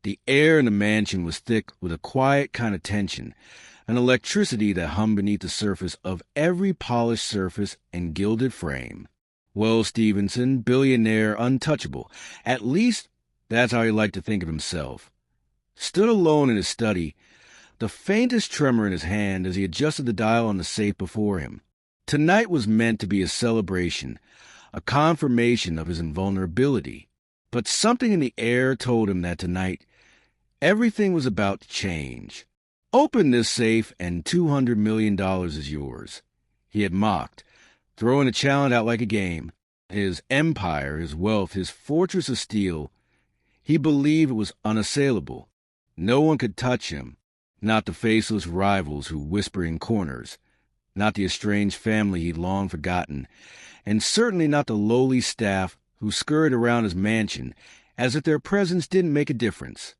The air in the mansion was thick with a quiet kind of tension, an electricity that hummed beneath the surface of every polished surface and gilded frame. Wells Stevenson, billionaire, untouchable. At least that's how he liked to think of himself. Stood alone in his study, the faintest tremor in his hand as he adjusted the dial on the safe before him. Tonight was meant to be a celebration, a confirmation of his invulnerability. But something in the air told him that tonight, everything was about to change. Open this safe and $200 million is yours. He had mocked, throwing the challenge out like a game. His empire, his wealth, his fortress of steel, he believed it was unassailable. No one could touch him, not the faceless rivals who whisper in corners, not the estranged family he'd long forgotten, and certainly not the lowly staff who scurried around his mansion as if their presence didn't make a difference.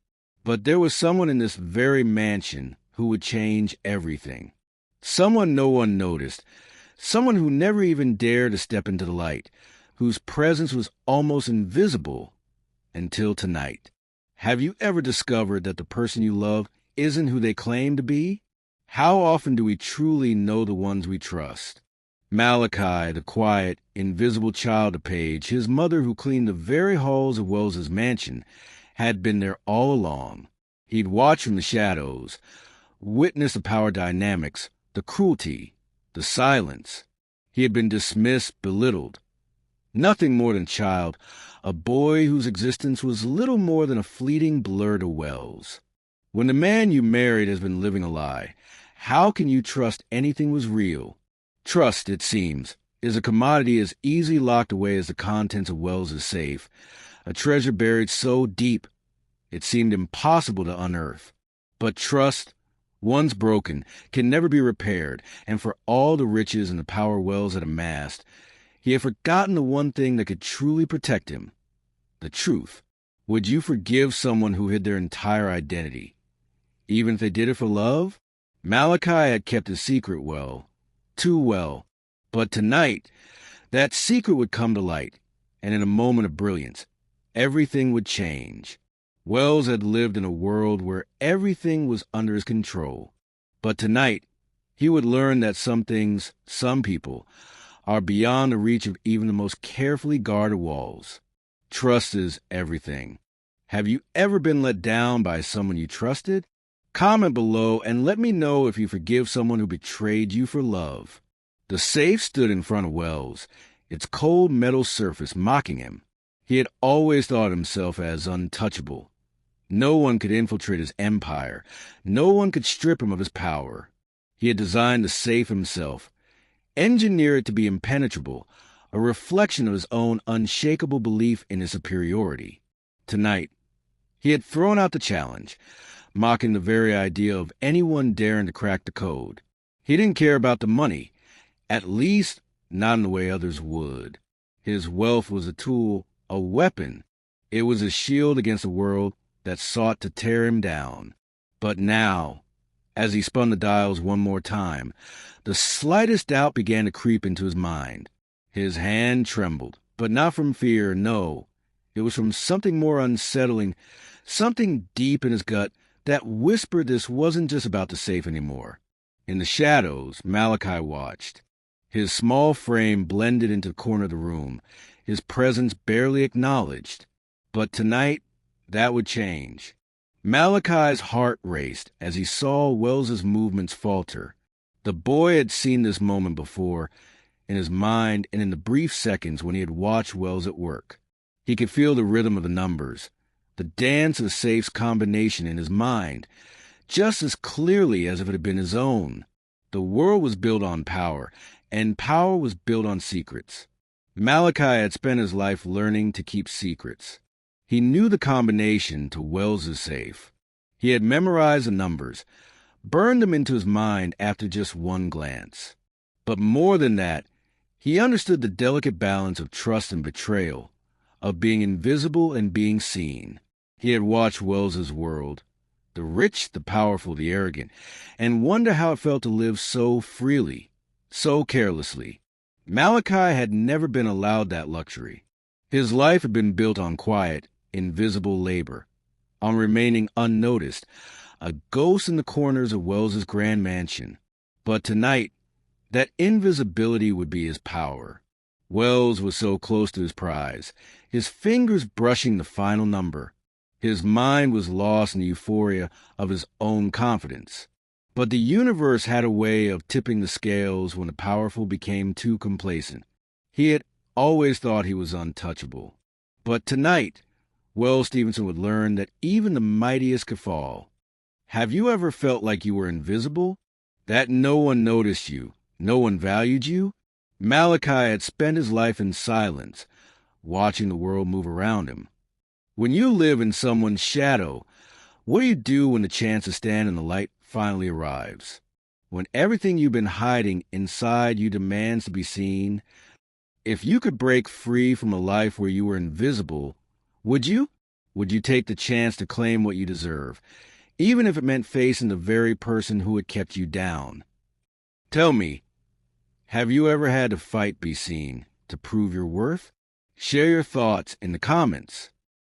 But there was someone in this very mansion who would change everything. Someone no one noticed, someone who never even dared to step into the light, whose presence was almost invisible until tonight. Have you ever discovered that the person you love isn't who they claim to be? How often do we truly know the ones we trust? Malachi, the quiet, invisible child of Paige, his mother who cleaned the very halls of Wells's mansion, had been there all along. He'd watched from the shadows, witnessed the power dynamics, the cruelty, the silence. He had been dismissed, belittled. Nothing more than a child, a boy whose existence was little more than a fleeting blur to Wells. When the man you married has been living a lie, how can you trust anything was real? Trust, it seems, is a commodity as easily locked away as the contents of Wells's safe, a treasure buried so deep it seemed impossible to unearth. But trust, once broken, can never be repaired, and for all the riches and the power Wells had amassed, he had forgotten the one thing that could truly protect him: the truth. Would you forgive someone who hid their entire identity, even if they did it for love? Malachi had kept his secret well, too well. But tonight, that secret would come to light, and in a moment of brilliance, everything would change. Wells had lived in a world where everything was under his control. But tonight, he would learn that some things, some people, are beyond the reach of even the most carefully guarded walls. Trust is everything. Have you ever been let down by someone you trusted? Comment below and let me know if you forgive someone who betrayed you for love. The safe stood in front of Wells, its cold metal surface mocking him. He had always thought of himself as untouchable. No one could infiltrate his empire. No one could strip him of his power. He had designed the safe himself, engineered it to be impenetrable, a reflection of his own unshakable belief in his superiority. Tonight, he had thrown out the challenge, mocking the very idea of anyone daring to crack the code. He didn't care about the money, at least not in the way others would. His wealth was a tool, a weapon. It was a shield against a world that sought to tear him down. But now, as he spun the dials one more time, the slightest doubt began to creep into his mind. His hand trembled, but not from fear, no. It was from something more unsettling, something deep in his gut that whispered this wasn't just about the safe anymore. In the shadows, Malachi watched. His small frame blended into the corner of the room, his presence barely acknowledged. But tonight, that would change. Malachi's heart raced as he saw Wells's movements falter. The boy had seen this moment before, in his mind and in the brief seconds when he had watched Wells at work. He could feel the rhythm of the numbers, the dance of the safe's combination in his mind, just as clearly as if it had been his own. The world was built on power, and power was built on secrets. Malachi had spent his life learning to keep secrets. He knew the combination to Wells's safe. He had memorized the numbers, burned them into his mind after just one glance. But more than that, he understood the delicate balance of trust and betrayal, of being invisible and being seen. He had watched Wells's world, the rich, the powerful, the arrogant, and wondered how it felt to live so freely, so carelessly. Malachi had never been allowed that luxury. His life had been built on quiet, invisible labor, on remaining unnoticed, a ghost in the corners of Wells's grand mansion. But tonight, that invisibility would be his power. Wells was so close to his prize, his fingers brushing the final number. His mind was lost in the euphoria of his own confidence. But the universe had a way of tipping the scales when the powerful became too complacent. He had always thought he was untouchable. But tonight, Wells Stevenson would learn that even the mightiest could fall. Have you ever felt like you were invisible? That no one noticed you, no one valued you? Malachi had spent his life in silence, watching the world move around him. When you live in someone's shadow, what do you do when the chance to stand in the light finally arrives? When everything you've been hiding inside you demands to be seen? If you could break free from a life where you were invisible, would you? Would you take the chance to claim what you deserve, even if it meant facing the very person who had kept you down? Tell me, have you ever had to fight be seen to prove your worth? Share your thoughts in the comments.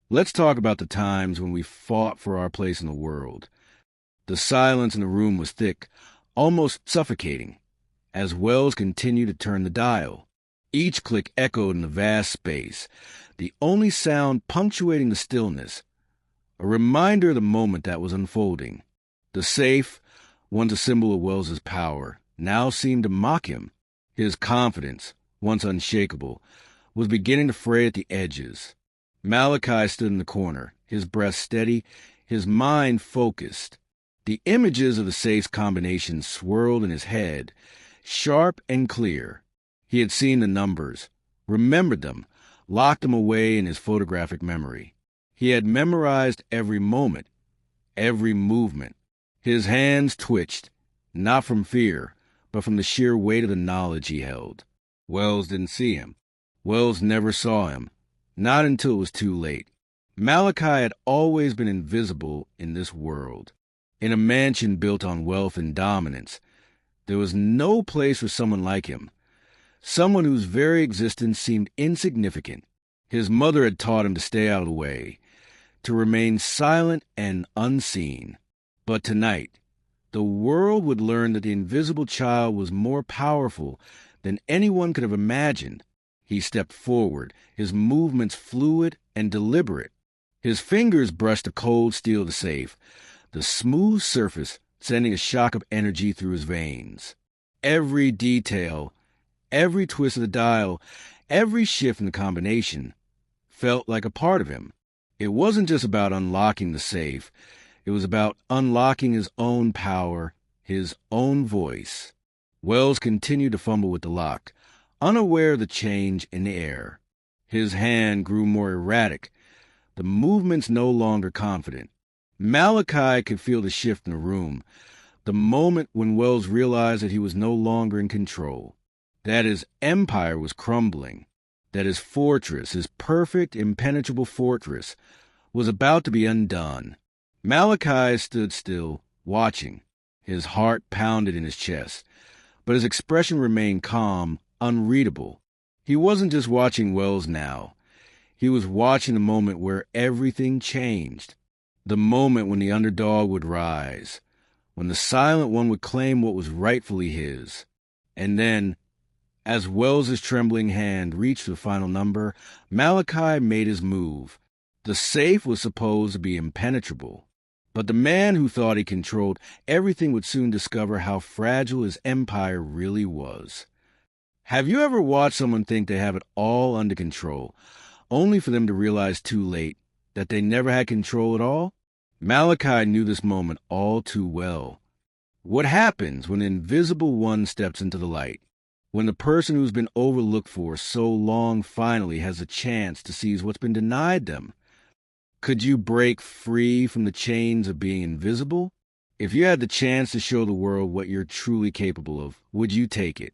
Let's talk about the times when we fought for our place in the world. The silence in the room was thick, almost suffocating, as Wells continued to turn the dial. Each click echoed in the vast space, the only sound punctuating the stillness, a reminder of the moment that was unfolding. The safe, once a symbol of Wells's power, now seemed to mock him. His confidence, once unshakable, was beginning to fray at the edges. Malachi stood in the corner, his breath steady, his mind focused. The images of the safe's combination swirled in his head, sharp and clear. He had seen the numbers, remembered them, locked them away in his photographic memory. He had memorized every moment, every movement. His hands twitched, not from fear, but from the sheer weight of the knowledge he held. Wells didn't see him. Wells never saw him, not until it was too late. Malachi had always been invisible in this world. In a mansion built on wealth and dominance, there was no place for someone like him, someone whose very existence seemed insignificant. His mother had taught him to stay out of the way, to remain silent and unseen. But tonight, the world would learn that the invisible child was more powerful than anyone could have imagined. He stepped forward, his movements fluid and deliberate. His fingers brushed the cold steel of the safe, the smooth surface sending a shock of energy through his veins. Every detail, every twist of the dial, every shift in the combination felt like a part of him. It wasn't just about unlocking the safe. It was about unlocking his own power, his own voice. Wells continued to fumble with the lock, unaware of the change in the air. His hand grew more erratic, the movements no longer confident. Malachi could feel the shift in the room, the moment when Wells realized that he was no longer in control, that his empire was crumbling, that his fortress, his perfect, impenetrable fortress, was about to be undone. Malachi stood still, watching. His heart pounded in his chest, but his expression remained calm, unreadable. He wasn't just watching Wells now. He was watching the moment where everything changed. The moment when the underdog would rise, when the silent one would claim what was rightfully his. And then, as Wells's trembling hand reached the final number, Malachi made his move. The safe was supposed to be impenetrable, but the man who thought he controlled everything would soon discover how fragile his empire really was. Have you ever watched someone think they have it all under control, only for them to realize too late that they never had control at all? Malachi knew this moment all too well. What happens when the invisible one steps into the light? When the person who's been overlooked for so long finally has a chance to seize what's been denied them? Could you break free from the chains of being invisible? If you had the chance to show the world what you're truly capable of, would you take it?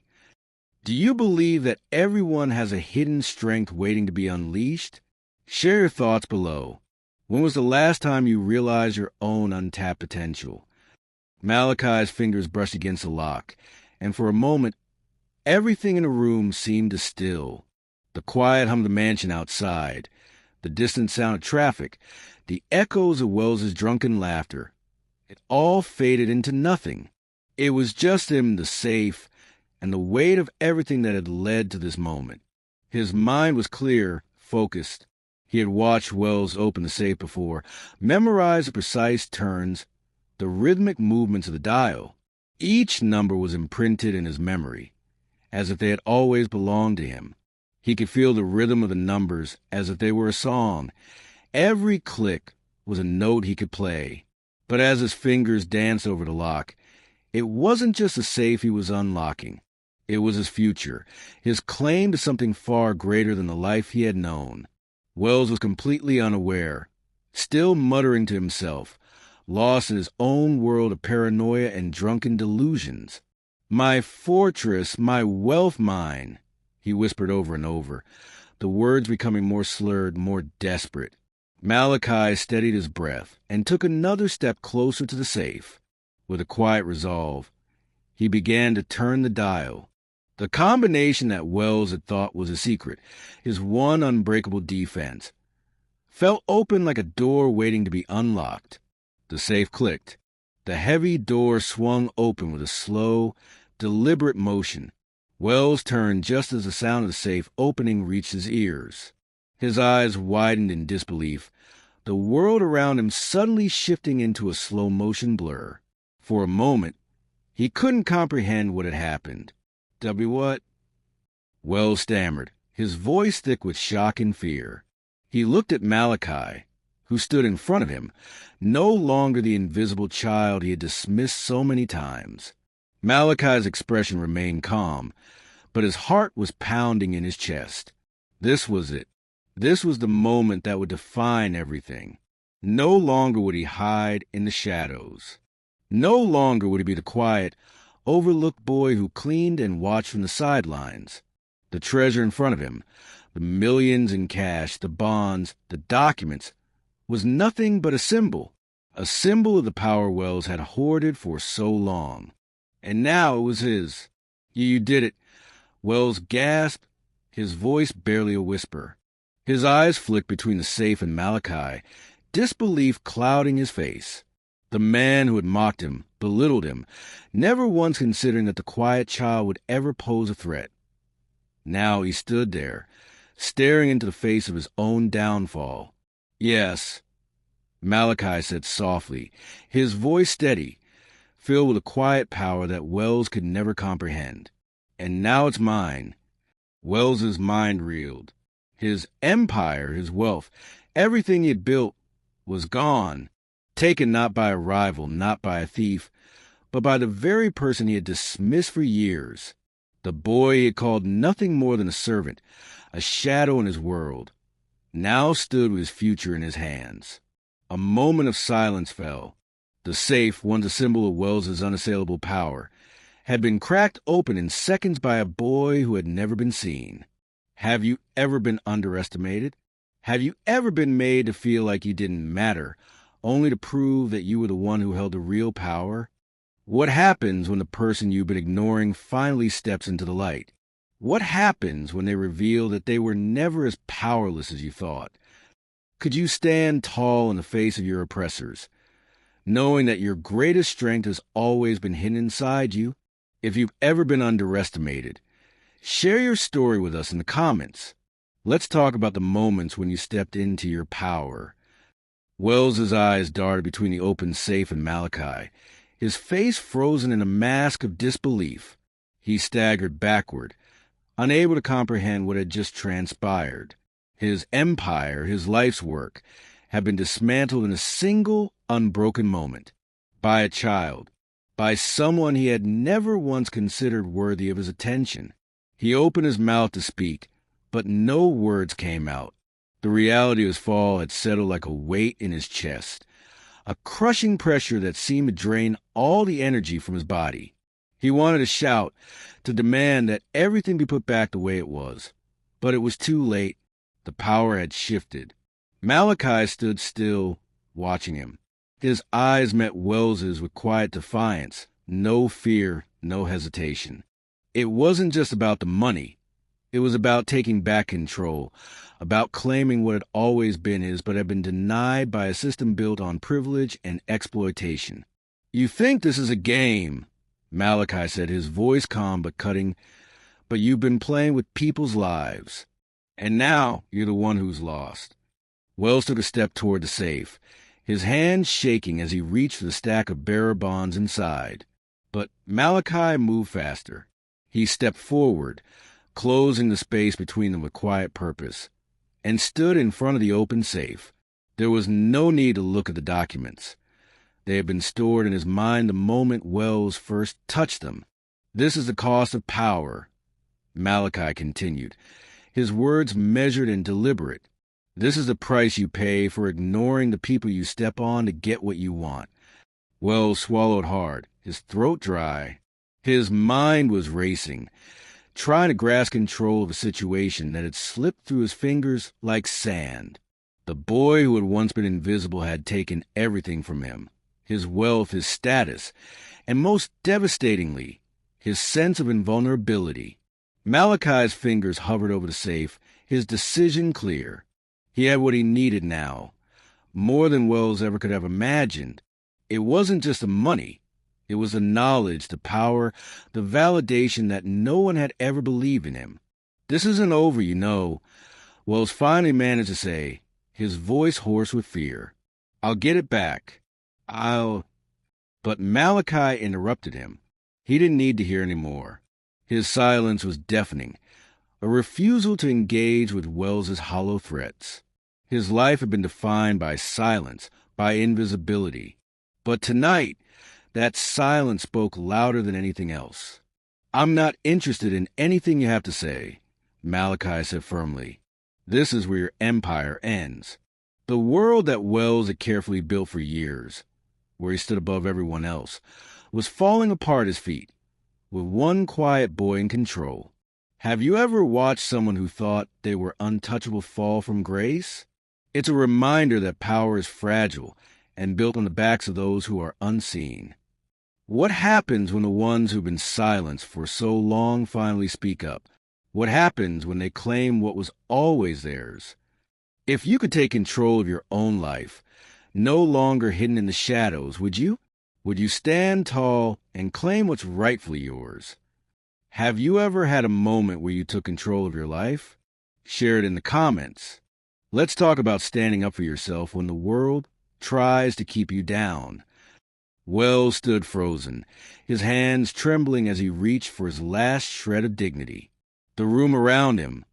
Do you believe that everyone has a hidden strength waiting to be unleashed? Share your thoughts below. When was the last time you realized your own untapped potential? Malachi's fingers brushed against the lock, and for a moment, everything in the room seemed to still. The quiet hum of the mansion outside, the distant sound of traffic, the echoes of Wells's drunken laughter. It all faded into nothing. It was just him, the safe, and the weight of everything that had led to this moment. His mind was clear, focused. He had watched Wells open the safe before, memorized the precise turns, the rhythmic movements of the dial. Each number was imprinted in his memory, as if they had always belonged to him. He could feel the rhythm of the numbers as if they were a song. Every click was a note he could play. But as his fingers danced over the lock, it wasn't just a safe he was unlocking. It was his future, his claim to something far greater than the life he had known. Wells was completely unaware, still muttering to himself, lost in his own world of paranoia and drunken delusions. "My fortress, my wealth mine," he whispered over and over, the words becoming more slurred, more desperate. Malachi steadied his breath and took another step closer to the safe. With a quiet resolve, he began to turn the dial. The combination that Wells had thought was a secret, his one unbreakable defense, fell open like a door waiting to be unlocked. The safe clicked. The heavy door swung open with a slow, deliberate motion. Wells turned just as the sound of the safe opening reached his ears. His eyes widened in disbelief, the world around him suddenly shifting into a slow-motion blur. For a moment, he couldn't comprehend what had happened. What? Wells stammered, his voice thick with shock and fear. He looked at Malachi, who stood in front of him, no longer the invisible child he had dismissed so many times. Malachi's expression remained calm, but his heart was pounding in his chest. This was it. This was the moment that would define everything. No longer would he hide in the shadows. No longer would he be the quiet, overlooked boy who cleaned and watched from the sidelines. The treasure in front of him, the millions in cash, the bonds, the documents, was nothing but a symbol of the power Wells had hoarded for so long. And now it was his. You did it. Wells gasped, his voice barely a whisper. His eyes flicked between the safe and Malachi, disbelief clouding his face. The man who had mocked him, belittled him, never once considering that the quiet child would ever pose a threat. Now he stood there, staring into the face of his own downfall. "Yes," Malachi said softly, his voice steady, filled with a quiet power that Wells could never comprehend. "And now it's mine." Wells's mind reeled. His empire, his wealth, everything he had built was gone, taken not by a rival, not by a thief, but by the very person he had dismissed for years. The boy he had called nothing more than a servant, a shadow in his world, now stood with his future in his hands. A moment of silence fell. The safe, once a symbol of Wells's unassailable power, had been cracked open in seconds by a boy who had never been seen. Have you ever been underestimated? Have you ever been made to feel like you didn't matter, only to prove that you were the one who held the real power? What happens when the person you've been ignoring finally steps into the light? What happens when they reveal that they were never as powerless as you thought? Could you stand tall in the face of your oppressors, knowing that your greatest strength has always been hidden inside you? If you've ever been underestimated, share your story with us in the comments. Let's talk about the moments when you stepped into your power. Wells's eyes darted between the open safe and Malachi, his face frozen in a mask of disbelief. He staggered backward, unable to comprehend what had just transpired. His empire, his life's work, had been dismantled in a single, unbroken moment. By a child. By someone he had never once considered worthy of his attention. He opened his mouth to speak, but no words came out. The reality of his fall had settled like a weight in his chest, a crushing pressure that seemed to drain all the energy from his body. He wanted to shout, to demand that everything be put back the way it was. But it was too late. The power had shifted. Malachi stood still, watching him. His eyes met Wells's with quiet defiance, no fear, no hesitation. It wasn't just about the money. It was about taking back control, about claiming what had always been his but had been denied by a system built on privilege and exploitation. "You think this is a game," Malachi said, his voice calm but cutting, "but you've been playing with people's lives. And now you're the one who's lost." Wells took a step toward the safe, his hands shaking as he reached for the stack of bearer bonds inside. But Malachi moved faster. He stepped forward, closing the space between them with quiet purpose, and stood in front of the open safe. There was no need to look at the documents. They had been stored in his mind the moment Wells first touched them. "This is the cost of power," Malachi continued, his words measured and deliberate. "This is the price you pay for ignoring the people you step on to get what you want." Wells swallowed hard, his throat dry. His mind was racing, trying to grasp control of a situation that had slipped through his fingers like sand. The boy who had once been invisible had taken everything from him: his wealth, his status, and most devastatingly, his sense of invulnerability. Malachi's fingers hovered over the safe, his decision clear. He had what he needed now, more than Wells ever could have imagined. It wasn't just the money. It was the knowledge, the power, the validation that no one had ever believed in him. "This isn't over, you know," Wells finally managed to say, his voice hoarse with fear. "I'll get it back. I'll—" But Malachi interrupted him. He didn't need to hear any more. His silence was deafening, a refusal to engage with Wells's hollow threats. His life had been defined by silence, by invisibility. But tonight, that silence spoke louder than anything else. "I'm not interested in anything you have to say," Malachi said firmly. "This is where your empire ends." The world that Wells had carefully built for years, where he stood above everyone else, was falling apart at his feet, with one quiet boy in control. Have you ever watched someone who thought they were untouchable fall from grace? It's a reminder that power is fragile and built on the backs of those who are unseen. What happens when the ones who've been silenced for so long finally speak up? What happens when they claim what was always theirs? If you could take control of your own life, no longer hidden in the shadows, would you? Would you stand tall and claim what's rightfully yours? Have you ever had a moment where you took control of your life? Share it in the comments. Let's talk about standing up for yourself when the world tries to keep you down. Wells stood frozen, his hands trembling as he reached for his last shred of dignity. The room around him,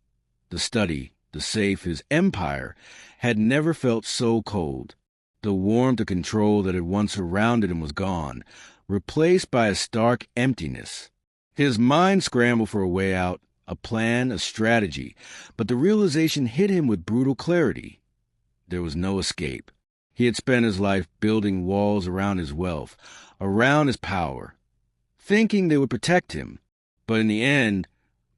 the study, the safe, his empire, had never felt so cold. The warmth of control that had once surrounded him was gone, replaced by a stark emptiness. His mind scrambled for a way out, a plan, a strategy, but the realization hit him with brutal clarity. There was no escape. He had spent his life building walls around his wealth, around his power, thinking they would protect him. But in the end,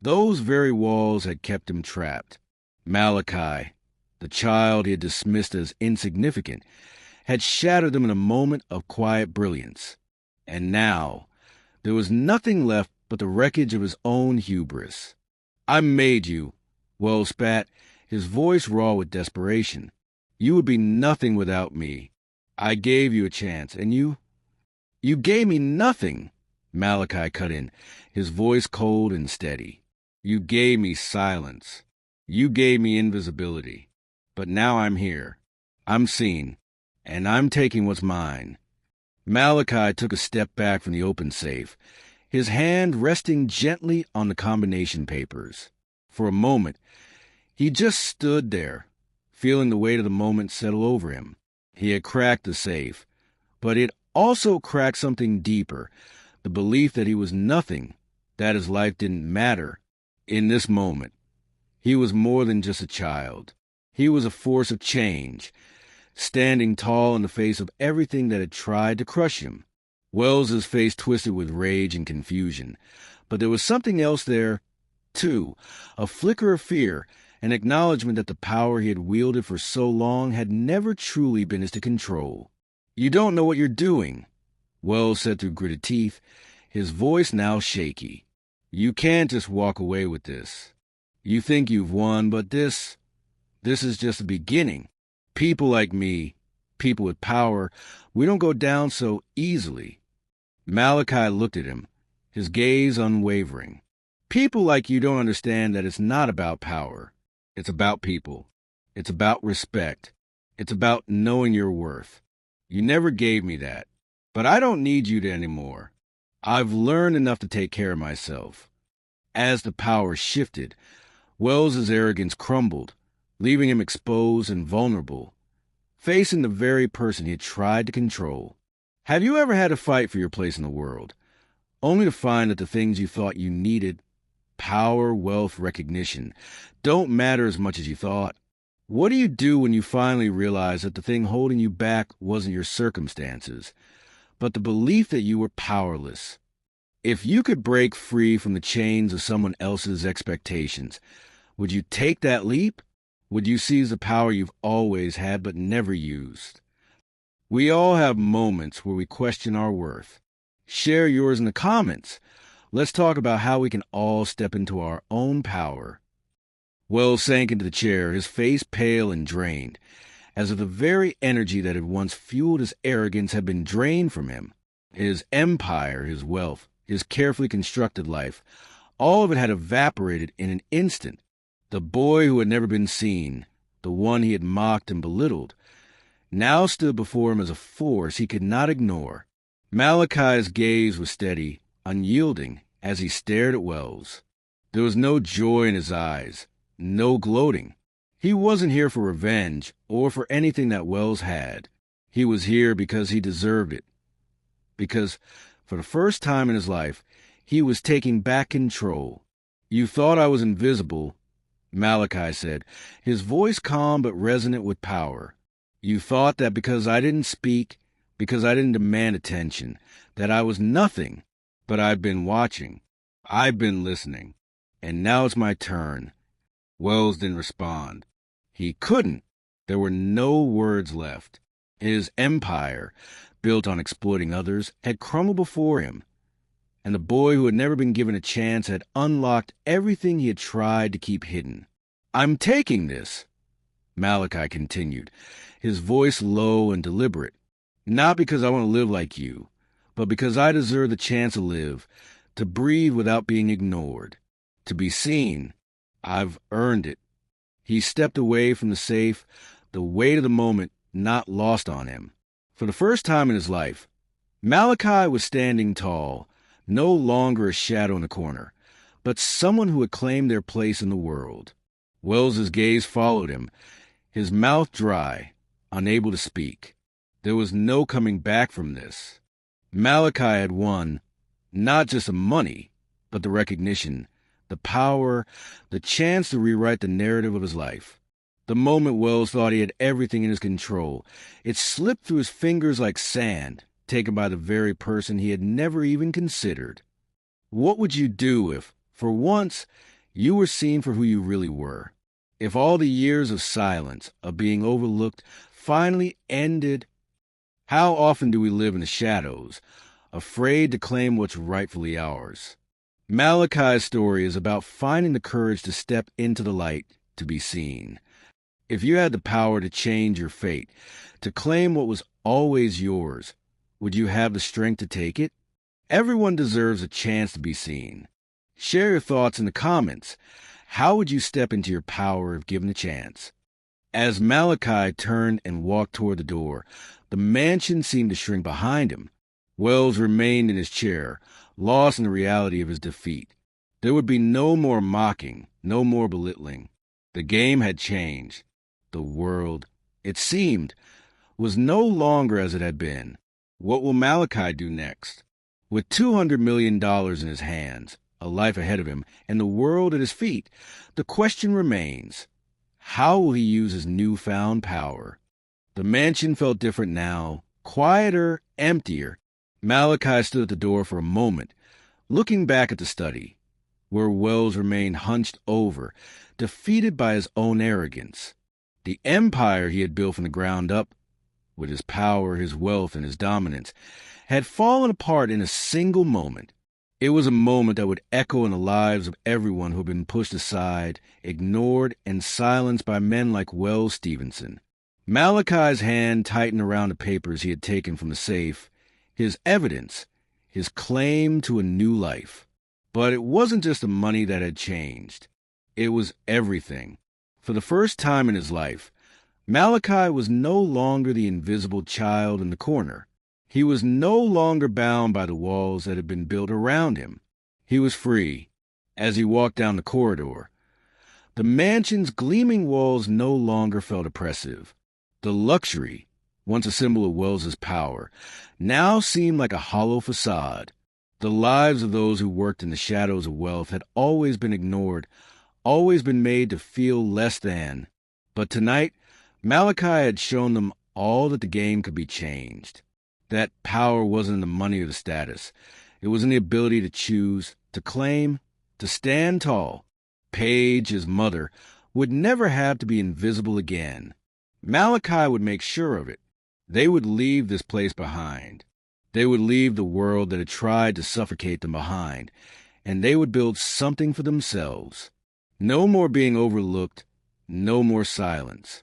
those very walls had kept him trapped. Malachi, the child he had dismissed as insignificant, had shattered them in a moment of quiet brilliance. And now, there was nothing left but the wreckage of his own hubris. "I made you," Wells spat, his voice raw with desperation. "You would be nothing without me. I gave you a chance, and you gave me nothing," Malachi cut in, his voice cold and steady. "You gave me silence. You gave me invisibility. But now I'm here. I'm seen, and I'm taking what's mine." Malachi took a step back from the open safe, his hand resting gently on the combination papers. For a moment, he just stood there, feeling the weight of the moment settle over him. He had cracked the safe, but it also cracked something deeper, the belief that he was nothing, that his life didn't matter. In this moment, he was more than just a child. He was a force of change, standing tall in the face of everything that had tried to crush him. Wells's face twisted with rage and confusion, but there was something else there, too, a flicker of fear, an acknowledgement that the power he had wielded for so long had never truly been his to control. "You don't know what you're doing," Wells said through gritted teeth, his voice now shaky. "You can't just walk away with this." You think you've won, but this is just the beginning. People like me, people with power, we don't go down so easily." Malachi looked at him, his gaze unwavering. "People like you don't understand that it's not about power. It's about people. It's about respect. It's about knowing your worth. You never gave me that. But I don't need you to anymore. I've learned enough to take care of myself." As the power shifted, Wells's arrogance crumbled, leaving him exposed and vulnerable, facing the very person he had tried to control. Have you ever had to fight for your place in the world, only to find that the things you thought you needed, power, wealth, recognition, don't matter as much as you thought? What do you do when you finally realize that the thing holding you back wasn't your circumstances, but the belief that you were powerless? If you could break free from the chains of someone else's expectations, would you take that leap? Would you seize the power you've always had but never used? We all have moments where we question our worth. Share yours in the comments. Let's talk about how we can all step into our own power. Wells sank into the chair, his face pale and drained, as if the very energy that had once fueled his arrogance had been drained from him. His empire, his wealth, his carefully constructed life, all of it had evaporated in an instant. The boy who had never been seen, the one he had mocked and belittled, now stood before him as a force he could not ignore. Malachi's gaze was steady, unyielding, as he stared at Wells. There was no joy in his eyes, no gloating. He wasn't here for revenge or for anything that Wells had. He was here because he deserved it. Because, for the first time in his life, he was taking back control. "You thought I was invisible," Malachi said, his voice calm but resonant with power. "You thought that because I didn't speak, because I didn't demand attention, that I was nothing. But I've been watching. I've been listening. And now it's my turn." Wells didn't respond. He couldn't. There were no words left. His empire, built on exploiting others, had crumbled before him, and the boy who had never been given a chance had unlocked everything he had tried to keep hidden. "I'm taking this," Malachi continued, his voice low and deliberate. "Not because I want to live like you, but because I deserve the chance to live, to breathe without being ignored, to be seen. I've earned it." He stepped away from the safe, the weight of the moment not lost on him. For the first time in his life, Malachi was standing tall, no longer a shadow in the corner, but someone who had claimed their place in the world. Wells's gaze followed him, his mouth dry, unable to speak. There was no coming back from this. Malachi had won, not just the money, but the recognition, the power, the chance to rewrite the narrative of his life. The moment Wells thought he had everything in his control, it slipped through his fingers like sand, taken by the very person he had never even considered. What would you do if, for once, you were seen for who you really were? If all the years of silence, of being overlooked, finally ended? How often do we live in the shadows, afraid to claim what's rightfully ours? Malachi's story is about finding the courage to step into the light, to be seen. If you had the power to change your fate, to claim what was always yours, would you have the strength to take it? Everyone deserves a chance to be seen. Share your thoughts in the comments. How would you step into your power if given a chance? As Malachi turned and walked toward the door, the mansion seemed to shrink behind him. Wells remained in his chair, lost in the reality of his defeat. There would be no more mocking, no more belittling. The game had changed. The world, it seemed, was no longer as it had been. What will Malachi do next? With $200 million in his hands, a life ahead of him, and the world at his feet, the question remains, how will he use his newfound power? The mansion felt different now, quieter, emptier. Malachi stood at the door for a moment, looking back at the study, where Wells remained hunched over, defeated by his own arrogance. The empire he had built from the ground up, with his power, his wealth, and his dominance, had fallen apart in a single moment. It was a moment that would echo in the lives of everyone who had been pushed aside, ignored, and silenced by men like Wells Stevenson. Malachi's hand tightened around the papers he had taken from the safe, his evidence, his claim to a new life. But it wasn't just the money that had changed. It was everything. For the first time in his life, Malachi was no longer the invisible child in the corner. He was no longer bound by the walls that had been built around him. He was free. As he walked down the corridor, the mansion's gleaming walls no longer felt oppressive. The luxury, once a symbol of Wells's power, now seemed like a hollow facade. The lives of those who worked in the shadows of wealth had always been ignored, always been made to feel less than. But tonight, Malachi had shown them all that the game could be changed. That power wasn't in the money or the status. It was in the ability to choose, to claim, to stand tall. Paige, his mother, would never have to be invisible again. Malachi would make sure of it. They would leave this place behind. They would leave the world that had tried to suffocate them behind, and they would build something for themselves. No more being overlooked, no more silence.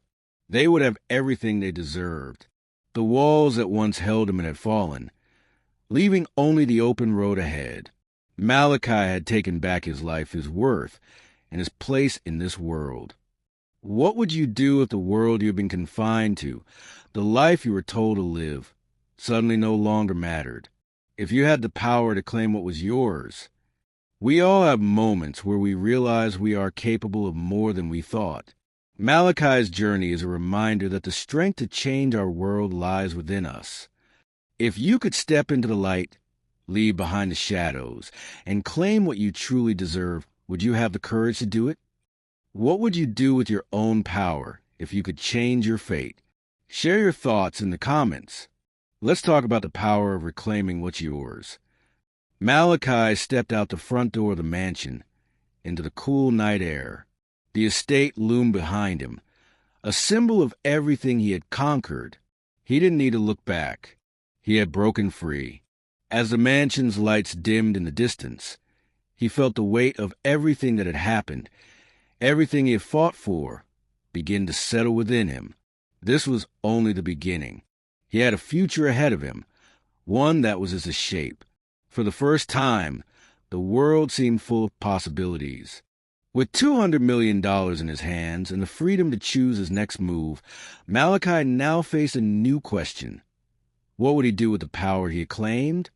They would have everything they deserved. The walls that once held them had fallen, leaving only the open road ahead. Malachi had taken back his life, his worth, and his place in this world. What would you do if the world you had been confined to, the life you were told to live, suddenly no longer mattered? If you had the power to claim what was yours? We all have moments where we realize we are capable of more than we thought. Malachi's journey is a reminder that the strength to change our world lies within us. If you could step into the light, leave behind the shadows, and claim what you truly deserve, would you have the courage to do it? What would you do with your own power if you could change your fate? Share your thoughts in the comments. Let's talk about the power of reclaiming what's yours. Malachi stepped out the front door of the mansion into the cool night air. The estate loomed behind him, a symbol of everything he had conquered. He didn't need to look back. He had broken free. As the mansion's lights dimmed in the distance, he felt the weight of everything that had happened, everything he had fought for, begin to settle within him. This was only the beginning. He had a future ahead of him, one that was his shape. For the first time, the world seemed full of possibilities. With $200 million in his hands and the freedom to choose his next move, Malachi now faced a new question. What would he do with the power he had claimed?